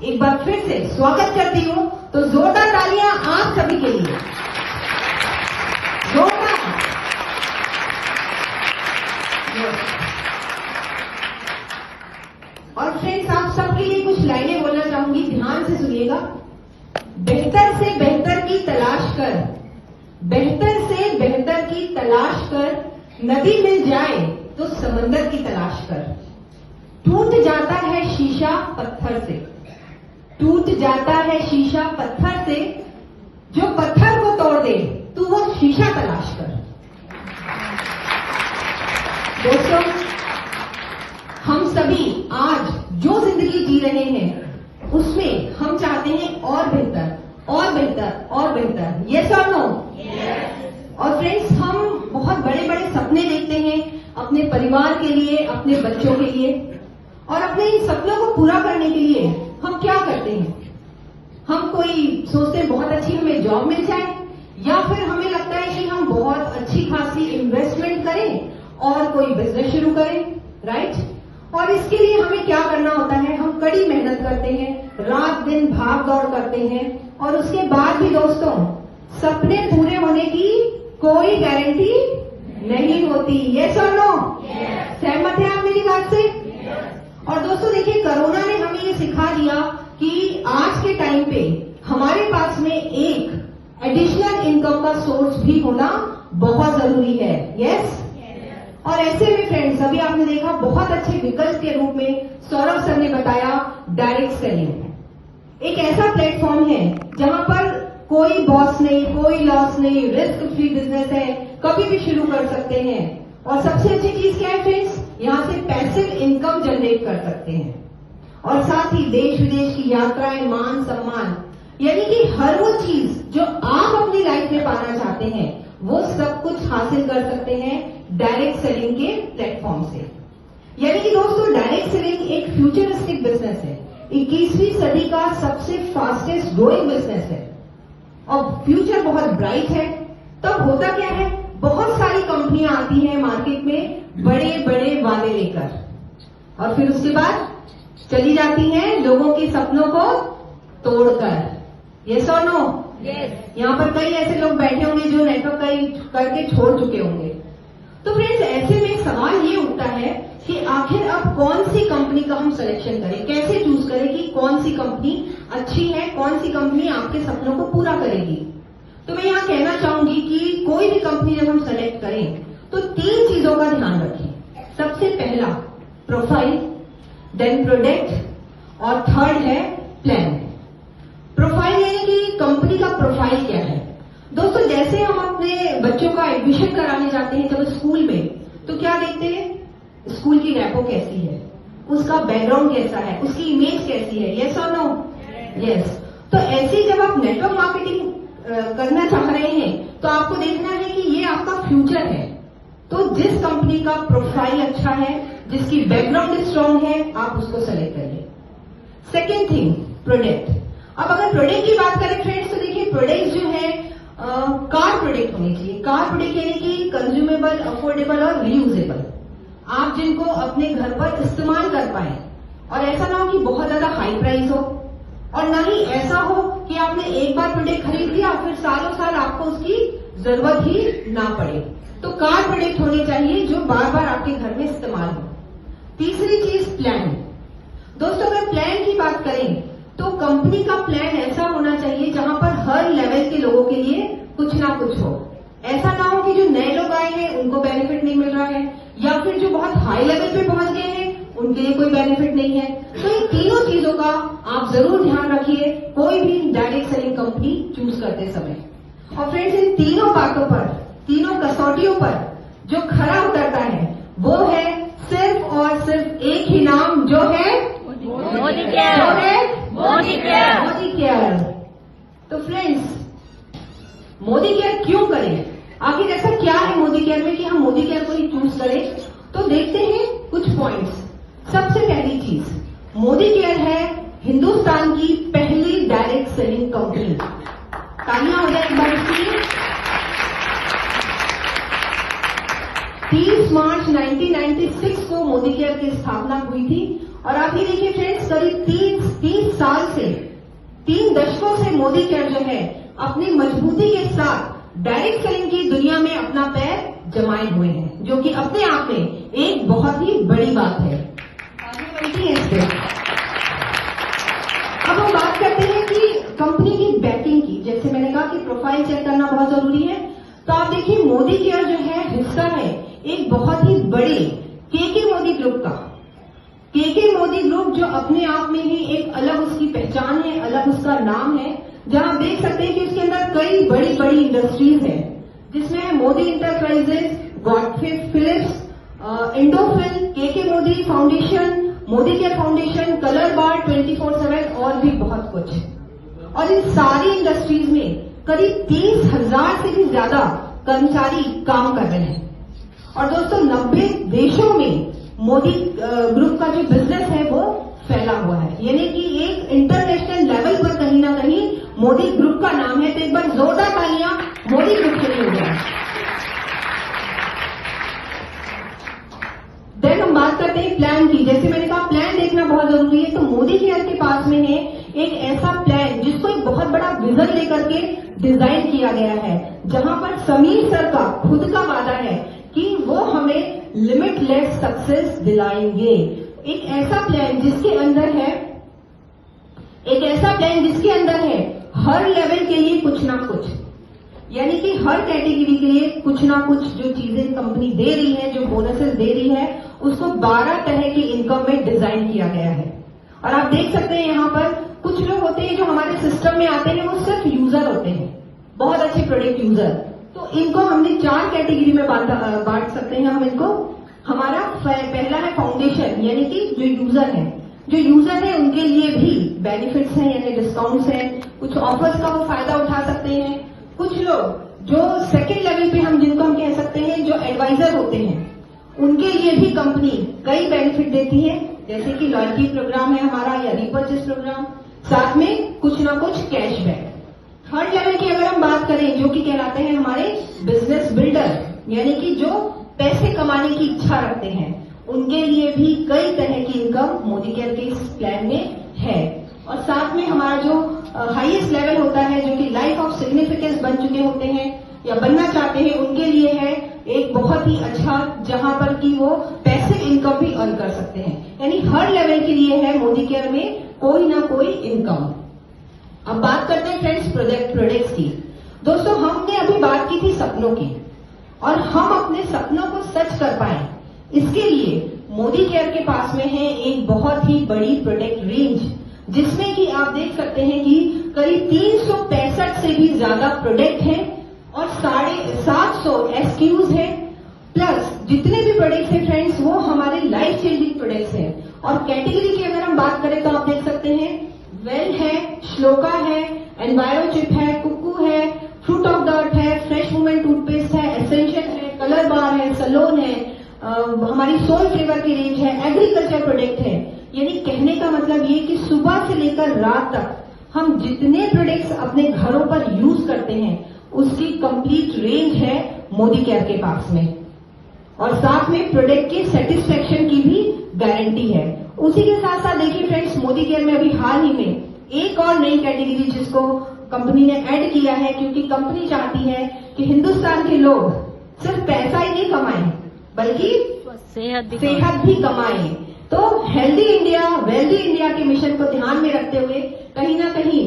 एक बार फिर से स्वागत करती हूं, तो जोरदार तालियां आप सभी के लिए, जोरदार। और फ्रेंड्स, आप सबके लिए कुछ लाइनें बोलना चाहूंगी, ध्यान से सुनिएगा। बेहतर से बेहतर की तलाश कर, बेहतर से बेहतर की तलाश कर, नदी मिल जाए तो समंदर की तलाश कर। टूट जाता है शीशा पत्थर से, टूट जाता है शीशा पत्थर से, जो पत्थर को तोड़ दे तू वो शीशा तलाश कर। दोस्तों, हम सभी आज जो जिंदगी जी रहे हैं उसमें हम चाहते हैं और बेहतर और बेहतर और बेहतर। यस और नो? और फ्रेंड्स, हम बहुत बड़े बड़े सपने देखते हैं अपने परिवार के लिए, अपने बच्चों के लिए, और अपने इन सपनों को पूरा करने के लिए हम क्या करते हैं? हम कोई सोचते हैं बहुत अच्छी हमें जॉब मिल जाए, या फिर हमें लगता है कि हम बहुत अच्छी खासी इन्वेस्टमेंट करें और कोई बिजनेस शुरू करें, राइट? और इसके लिए हमें क्या करना होता है? हम कड़ी मेहनत करते हैं, रात दिन भाग दौड़ करते हैं, और उसके बाद भी दोस्तों सपने पूरे होने की कोई गारंटी नहीं होती। यस और नो? सहमत है आप मेरी बात से? और दोस्तों देखिए, कोरोना ने हमें ये सिखा दिया कि आज के टाइम पे हमारे पास में एक एडिशनल इनकम का सोर्स भी होना बहुत जरूरी है। यस? और ऐसे में फ्रेंड्स, अभी आपने देखा बहुत अच्छे विकल्प के रूप में सौरभ सर ने बताया डायरेक्ट सेलिंग। एक ऐसा प्लेटफॉर्म है जहां पर कोई बॉस नहीं, कोई लॉस नहीं, रिस्क फ्री बिजनेस है, कभी भी शुरू कर सकते हैं। और सबसे अच्छी चीज क्या है फ्रेंड्स? यहां से पैसिव इनकम जनरेट कर सकते हैं, और साथ ही देश विदेश की यात्राएं, मान सम्मान, यानी कि हर वो चीज जो आप अपनी लाइफ में पाना चाहते हैं वो सब कुछ हासिल कर सकते हैं डायरेक्ट सेलिंग के प्लेटफॉर्म से। यानी कि दोस्तों, डायरेक्ट सेलिंग एक फ्यूचरिस्टिक बिजनेस है, 21वीं सदी का सबसे फास्टेस्ट ग्रोइंग बिजनेस है, और फ्यूचर बहुत ब्राइट है। तब होता क्या है? बहुत सारी कंपनियां आती हैं मार्केट में बड़े बड़े वादे लेकर, और फिर उसके बाद चली जाती हैं लोगों के सपनों को तोड़कर। यस और नो? यहाँ पर कई ऐसे लोग बैठे होंगे जो नेटवर्क करके छोड़ चुके होंगे। तो फ्रेंड्स, ऐसे में सवाल ये उठता है कि आखिर अब कौन सी कंपनी का हम सिलेक्शन करें, कैसे चूज करें कि कौन सी कंपनी अच्छी है, कौन सी कंपनी आपके सपनों को पूरा करेगी। तो मैं यहाँ कहना चाहूंगी कि कोई भी कंपनी जब हम सेलेक्ट करें तो 3 चीजों का ध्यान रखें। सबसे पहला प्रोफाइल, देन प्रोडक्ट, और थर्ड है प्लान। प्रोफाइल यानी कि कंपनी का प्रोफाइल क्या है। दोस्तों, जैसे हम अपने बच्चों का एडमिशन कराने जाते हैं जब स्कूल में, तो क्या देखते हैं? स्कूल की रैपो कैसी है, उसका बैकग्राउंड कैसा है, उसकी इमेज कैसी है। यस और नो? यस। तो ऐसे जब आप नेटवर्क मार्केटिंग करना चाह रहे हैं तो आपको देखना है कि ये आपका फ्यूचर है। तो जिस कंपनी का प्रोफाइल अच्छा है, जिसकी बैकग्राउंड स्ट्रांग है, आप उसको सेलेक्ट करिए। Second thing, product. अब अगर प्रोडक्ट की बात करें फ्रेंड्स, तो देखिए प्रोडक्ट जो है कार प्रोडक्ट होनी चाहिए। कार प्रोडक्ट यानी कि कंज्यूमेबल, अफोर्डेबल और रीयूजेबल, आप जिनको अपने घर पर इस्तेमाल कर पाए, और ऐसा ना हो कि बहुत ज्यादा हाई प्राइस हो, और ना ही ऐसा हो कि आपने एक बार प्रोडक्ट खरीद लिया फिर सालों साल आपको उसकी जरूरत ही ना पड़े। तो कार प्रोडक्ट होनी चाहिए जो बार बार आपके घर में इस्तेमाल हो। तीसरी चीज, प्लान। दोस्तों, अगर प्लान की बात करें तो कंपनी का प्लान ऐसा होना चाहिए जहां पर हर लेवल के लोगों के लिए कुछ ना कुछ हो। ऐसा ना हो कि जो नए लोग आए हैं उनको बेनिफिट नहीं मिल रहा है, या फिर जो बहुत हाई लेवल पे पहुंच गए हैं उनके लिए कोई बेनिफिट नहीं है। तो इन तीनों चीजों का आप जरूर ध्यान रखिए कोई भी डायरेक्ट सेलिंग कंपनी चूज करते समय। और फ्रेंड्स, इन तीनों बातों पर, तीनों कसौटियों पर जो खरा उतरता है वो है सिर्फ और सिर्फ एक ही नाम, जो है मोदी केयर। जो है मोदी केयर। मोदी केयर। तो फ्रेंड्स, मोदी केयर क्यों करें? आखिर ऐसा क्या है मोदी केयर में कि हम मोदी केयर को ही चूज करें? तो देखते हैं कुछ पॉइंट्स। सबसे पहली चीज, मोदी केयर है हिंदुस्तान की पहली डायरेक्ट सेलिंग कंपनी। तालियां हो जाए एक बार इसके लिए। 30 मार्च 1996 को मोदी केयर की स्थापना हुई थी, और आप ये देखिए फ्रेंड्स, करीब 30 साल से, 3 दशकों से मोदी केयर जो है अपनी मजबूती के साथ डायरेक्ट सेलिंग की दुनिया में अपना पैर जमाए हुए हैं, जो कि अपने आप में एक बहुत ही बड़ी बात है। आगे बढ़ती है इस पे। अब हम बात करते हैं कि कंपनी की बैकिंग की। जैसे मैंने कहा कि प्रोफाइल चेक करना बहुत जरूरी है, तो आप देखिए मोदी केयर जो है हिस्सा है एक बहुत ही बड़े केके मोदी ग्रुप का। केके मोदी ग्रुप जो अपने आप में ही एक अलग उसकी पहचान है, अलग उसका नाम है, जहां आप देख सकते हैं कि उसके अंदर कई बड़ी बड़ी इंडस्ट्रीज है, जिसमें है Modi enterprises, Godfrey Phillips, Indofil, KK Modi foundation, Modi care foundation, Colorbar, 24/7 और भी बहुत कुछ। और इन सारी इंडस्ट्रीज में करीब 30,000 से भी ज्यादा कर्मचारी काम कर रहे हैं। और दोस्तों 90 देशों में मोदी ग्रुप का जो बिजनेस है वो फैला हुआ है, यानी कि एक इंटरनेशनल लेवल पर कहीं ना कहीं मोदी ग्रुप का नाम है। तो एक बार जोरदार तालियां मोदी ग्रुप के लिए हो जाए। देन हम बात करते हैं प्लान की। जैसे मैंने कहा प्लान देखना बहुत जरूरी है, तो मोदी केयर के पास में है एक ऐसा प्लान जिसको एक बहुत बड़ा विजन लेकर के डिजाइन किया गया है, जहां पर समीर सर का खुद का वादा है कि वो हमें लिमिटलेस सक्सेस दिलाएंगे। एक ऐसा प्लान जिसके अंदर है हर लेवल के लिए कुछ ना कुछ, यानी कि हर कैटेगरी के लिए कुछ ना कुछ जो चीजें कंपनी दे रही है, जो बोनसेस दे रही है, उसको 12 तरह की इनकम में डिजाइन किया गया है। और आप देख सकते हैं यहाँ पर कुछ लोग होते हैं जो हमारे सिस्टम में आते हैं, वो सिर्फ यूजर होते हैं, बहुत अच्छे प्रोडक्ट यूजर। तो इनको हमने 4 कैटेगरी में बांट सकते हैं हम इनको। हमारा पहला है फाउंडेशन, यानी कि जो यूजर है उनके लिए भी बेनिफिट्स हैं, यानी डिस्काउंट्स हैं, कुछ ऑफर्स का वो फायदा उठा सकते हैं। कुछ लोग जो सेकेंड लेवल पे जिनको हम कह सकते हैं जो एडवाइजर होते हैं, उनके लिए भी कंपनी कई बेनिफिट देती है, जैसे कि लॉयल्टी प्रोग्राम है हमारा या रिपर्चेस प्रोग्राम, साथ में कुछ ना कुछ कैशबैक। थर्ड लेवल की अगर हम बात करें, जो कि कहलाते हैं हमारे बिजनेस बिल्डर, यानी कि जो पैसे कमाने की इच्छा रखते हैं, उनके लिए भी कई तरह की इनकम मोदी केयर के इस प्लान में है। और साथ में हमारा जो हाईएस्ट लेवल होता है, जो कि लाइफ ऑफ सिग्निफिकेंस बन चुके होते हैं या बनना चाहते हैं, उनके लिए है एक बहुत ही अच्छा, जहां पर कि वो पैसिव इनकम भी अर्न कर सकते हैं। यानी हर लेवल के लिए है मोदी केयर में कोई ना कोई इनकम। अब बात करते हैं फ्रेंड्स प्रोडक्ट्स की। दोस्तों हमने अभी बात की थी सपनों की, और हम अपने सपनों को सच कर पाए, इसके लिए मोदी केयर के पास में है एक बहुत ही बड़ी प्रोडक्ट रेंज, जिसमें कि आप देख सकते हैं कि करीब 365 से भी ज्यादा प्रोडक्ट हैं और 750 एसक्यूज हैं, प्लस जितने भी प्रोडक्ट्स हैं फ्रेंड्स वो हमारे लाइफ चेंजिंग प्रोडक्ट्स हैं। और कैटेगरी की अगर हम बात करें तो आप देख सकते हैं वेल है, श्लोका है, एनवायरोचिप है, कुकू है, फ्रूट ऑफ द अर्थ है, फ्रेश मूवमेंट टूथपेस्ट है, एसेंशियल है, कलर बार है, सलोन है, हमारी सोल फ्लेवर की रेंज है, एग्रीकल्चर प्रोडक्ट है। यानी कहने का मतलब ये कि सुबह से लेकर रात तक हम जितने प्रोडक्ट्स अपने घरों पर यूज करते हैं उसकी कंप्लीट रेंज है मोदी केयर के पास में, और साथ में प्रोडक्ट के सेटिस्फेक्शन की भी गारंटी है। उसी के साथ साथ देखिए फ्रेंड्स, मोदी केयर में अभी हाल ही में एक और नई कैटेगरी जिसको कंपनी ने ऐड किया है, क्योंकि कंपनी चाहती है कि हिंदुस्तान के लोग सिर्फ पैसा ही नहीं कमाएं बल्कि सेहत भी कमाएं। तो हेल्दी इंडिया वेल्दी इंडिया के मिशन को ध्यान में रखते हुए कहीं ना कहीं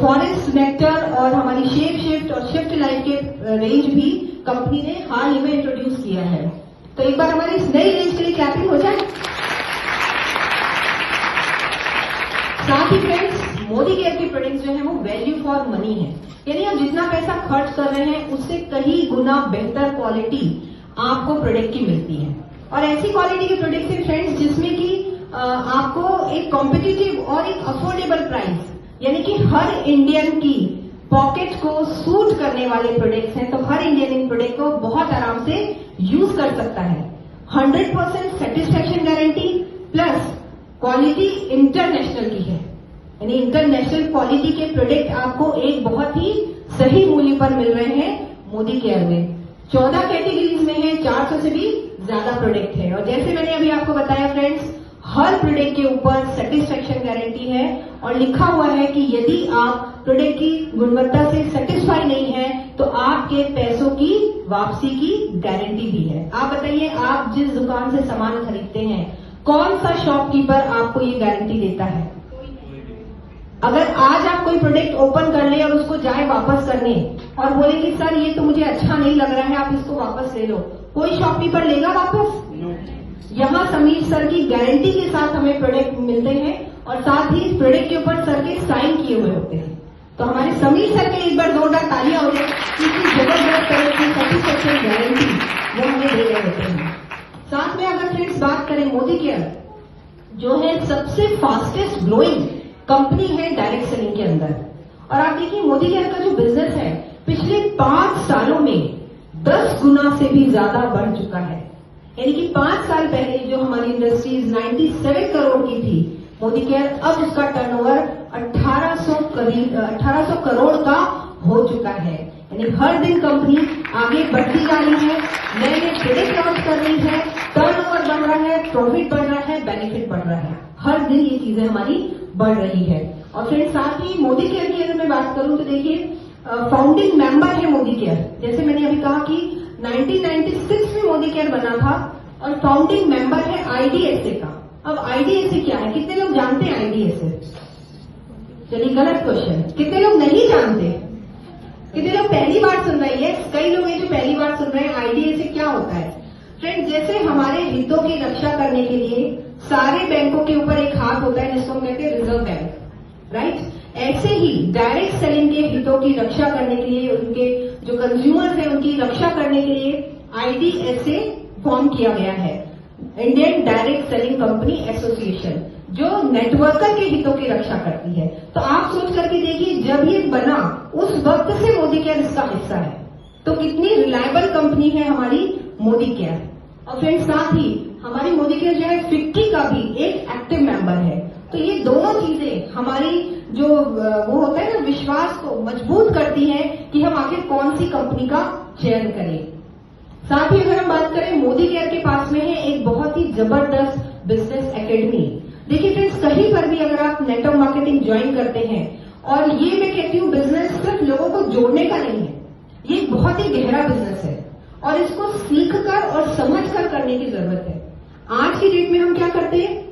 फॉरेस्ट नेक्टर और हमारी शेप शिफ्ट और शिफ्ट लाइफ के रेंज भी कंपनी ने हाल ही में इंट्रोड्यूस किया है। तो एक बार हमारी इस नई रेंज के लिए क्लैपिंग हो जाए। साथ ही फ्रेंड्स, मोदी केयर के प्रोडक्ट्स जो है वो वैल्यू फॉर मनी है, यानी आप जितना पैसा खर्च कर रहे हैं उससे कई गुना बेहतर क्वालिटी आपको प्रोडक्ट की मिलती है। और ऐसी क्वालिटी के प्रोडक्ट्स हैं फ्रेंड्स जिसमें कि आपको एक कॉम्पिटिटिव और एक अफोर्डेबल प्राइस, यानी कि हर इंडियन की पॉकेट को सूट करने वाले प्रोडक्ट्स हैं। तो हर इंडियन इन प्रोडक्ट को बहुत आराम से यूज कर सकता है। 100% satisfaction guarantee plus quality international की है, यानी इंटरनेशनल क्वालिटी के प्रोडक्ट आपको एक बहुत ही सही मूल्य पर मिल रहे हैं मोदी केयर में। 14 कैटेगरीज में है, 400 से भी ज्यादा प्रोडक्ट है। और जैसे मैंने अभी आपको बताया फ्रेंड्स, हर प्रोडक्ट के ऊपर सेटिस्फेक्शन गारंटी है और लिखा हुआ है कि यदि आप प्रोडक्ट की गुणवत्ता से सेटिस्फाई नहीं है तो आपके पैसों की वापसी की गारंटी भी है। आप बताइए, आप जिस दुकान से सामान खरीदते हैं, कौन सा शॉपकीपर आपको ये गारंटी देता है? अगर आज आप कोई प्रोडक्ट ओपन कर ले और उसको जाए वापस करने और बोले कि सर ये तो मुझे अच्छा नहीं लग रहा है, आप इसको वापस ले लो, कोई शॉपकीपर लेगा वापस? यहाँ समीर सर की गारंटी के साथ हमें प्रोडक्ट मिलते हैं और साथ ही इस प्रोडक्ट के ऊपर सर के साइन किए हुए होते हैं। तो हमारे समीर सर के एक बार जोरदार तालियां हो जाए, क्योंकि जबरदस्त तरह की सेटिस्फेक्शन गारंटी वो हमें दे रहे होते हैं। साथ में अगर फ्रेंड्स बात करें, मोदी केयर जो है सबसे फास्टेस्ट ग्रोइंग कंपनी है डायरेक्ट सेलिंग के अंदर। और आप देखिए मोदी केयर का जो बिजनेस है पिछले 5 सालों में 10 गुना से भी ज्यादा बढ़ चुका है। यानी कि 5 साल पहले जो हमारी इंडस्ट्रीज 97 करोड़ की थी, मोदी केयर अब उसका टर्नओवर 1800 करोड़ का हो चुका है। यानी हर दिन कंपनी आगे बढ़ती जा रही है, नए नए प्रोडक्ट लॉन्च कर रही है, टर्नओवर बढ़ रहा है, प्रॉफिट बढ़ रहा है, बेनिफिट बढ़ रहा है, हर दिन ये चीजें हमारी बढ़ रही है। और फिर साथ ही मोदी केयर की अगर मैं बात करूं तो देखिए फाउंडिंग मेंबर है मोदी केयर। जैसे मैंने अभी कहा कि 1996 में मोदी केयर बना था और फाउंडिंग मेंबर है आईडीएसए का। अब आईडीएसए क्या है, कितने लोग जानते हैं आईडीएसए? चलिए गलत क्वेश्चन, कितने लोग नहीं जानते? कितने लोग पहली बार सुन रहे हैं? कई लोग हैं जो पहली बार सुन रहे हैं। आईडीएसए क्या होता है? फ्रेंड्स, जैसे हमारे हितों की रक्षा करने के लिए सारे बैंकों के ऊपर एक हाथ होता है जिसको हम कहते हैं रिजर्व बैंक, राइट? ऐसे ही डायरेक्ट सेलिंग के हितों की रक्षा करने के लिए, उनके जो कंज्यूमर्स हैं उनकी रक्षा करने के लिए आईडीएसए फॉर्म किया गया है, Indian direct selling company association, जो नेटवर्कर के हितों की रक्षा करती है। तो आप सोच करके देखिए, जब ये बना उस वक्त से मोदी केयर इसका हिस्सा है, तो कितनी रिलायबल कंपनी है हमारी मोदी केयर। और फ्रेंड्स साथ ही हमारी मोदी केयर जो है फिक्की का भी एक एक्टिव मेंबर है। तो ये दोनों चीजें हमारी जो वो होता है ना, विश्वास को मजबूत करती है कि हम आखिर कौन सी कंपनी का चयन करें। साथ ही अगर हम बात करें, मोदी केयर के पास में है एक बहुत ही जबरदस्त बिजनेस एकेडमी। देखिए फ्रेंड्स, कहीं पर भी अगर आप नेटवर्क मार्केटिंग ज्वाइन करते हैं, और ये मैं कहती हूँ बिजनेस सिर्फ लोगों को जोड़ने का नहीं है, ये बहुत ही गहरा बिजनेस है और इसको सीखकर और समझकर करने की जरूरत है। आज की डेट में हम क्या करते हैं,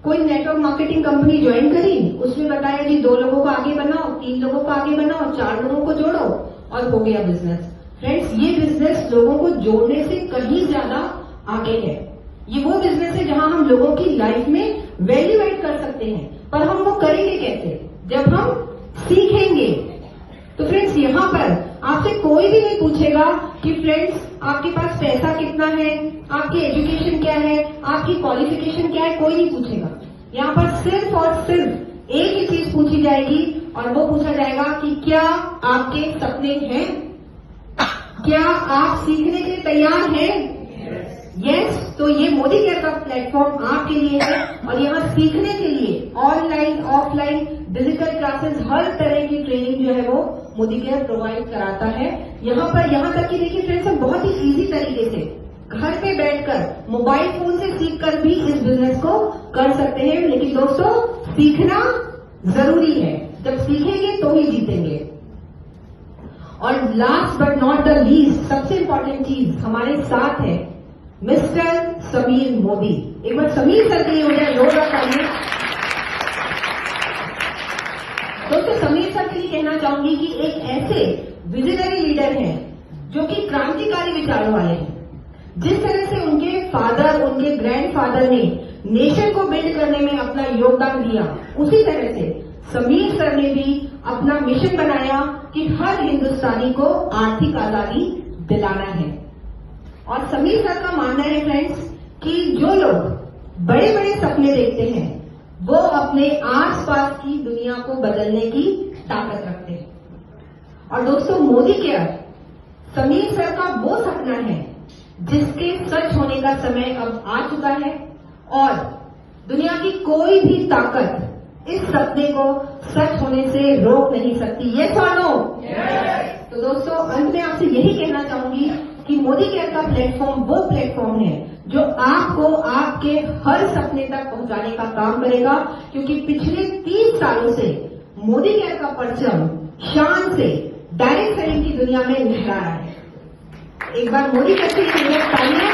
कोई नेटवर्क मार्केटिंग कंपनी ज्वाइन करी, उसमें बताया जी 2 लोगों को आगे बनाओ, 3 लोगों को आगे बनाओ, 4 लोगों को जोड़ो और हो गया बिजनेस। फ्रेंड्स, ये बिजनेस लोगों को जोड़ने से कहीं ज्यादा आगे है। ये वो बिजनेस है जहां हम लोगों की लाइफ में वैल्यू एड कर सकते हैं, पर हम वो करेंगे कैसे? जब हम सीखेंगे। तो फ्रेंड्स, यहाँ पर आपसे कोई भी नहीं पूछेगा कि फ्रेंड्स आपके पास पैसा कितना है, आपकी एजुकेशन क्या है, आपकी क्वालिफिकेशन क्या है, कोई नहीं पूछेगा। यहाँ पर सिर्फ और सिर्फ एक ही चीज पूछी जाएगी और वो पूछा जाएगा कि क्या आपके सपने हैं, क्या आप सीखने के लिए तैयार हैं? यस। तो ये मोदी केयर का प्लेटफॉर्म आपके लिए है और यहाँ सीखने के लिए ऑनलाइन, ऑफलाइन, डिजिटल क्लासेस, हर तरह की ट्रेनिंग जो है वो मोदी केयर प्रोवाइड कराता है। यहाँ पर यहाँ तक कि देखिए फ्रेंड्स, हम बहुत ही इजी तरीके से घर पे बैठकर मोबाइल फोन से सीखकर भी इस बिजनेस को कर सकते हैं। लेकिन दोस्तों, सीखना जरूरी है, जब सीखेंगे तो ही जीतेंगे। और last but not the least, सबसे इंपॉर्टेंट चीज हमारे साथ है मिस्टर समीर मोदी। एक बार समीर सर के लिए हो जाए जोरदार तालियां। दोस्तों, समीर सर के लिए कहना चाहूंगी कि एक ऐसे विजनरी लीडर हैं जो कि क्रांतिकारी विचारों वाले हैं। जिस तरह से उनके फादर, उनके ग्रैंडफादर ने नेशन को बिल्ड करने में अपना योगदान दिया, उसी तरह से समीर सर ने भी अपना मिशन बनाया कि हर हिंदुस्तानी को आर्थिक आजादी दिलाना है। और समीर सर का मानना है फ्रेंड्स कि जो लोग बड़े बड़े सपने देखते हैं वो अपने आसपास की दुनिया को बदलने की ताकत रखते हैं। और दोस्तों, मोदी केयर समीर सर का वो सपना है जिसके सच होने का समय अब आ चुका है और दुनिया की कोई भी ताकत इस सपने को सच होने से रोक नहीं सकती। यस और नो? तो दोस्तों, अंत में आपसे यही कहना चाहूंगी कि मोदी केयर का प्लेटफॉर्म वो प्लेटफॉर्म है जो आपको आपके हर सपने तक पहुंचाने का काम करेगा, क्योंकि पिछले 30 सालों से मोदी केयर का परचम शान से डायरेक्ट सेलिंग की दुनिया में लहरा रहा है। एक बार मोदी केयर के लिए तालियां।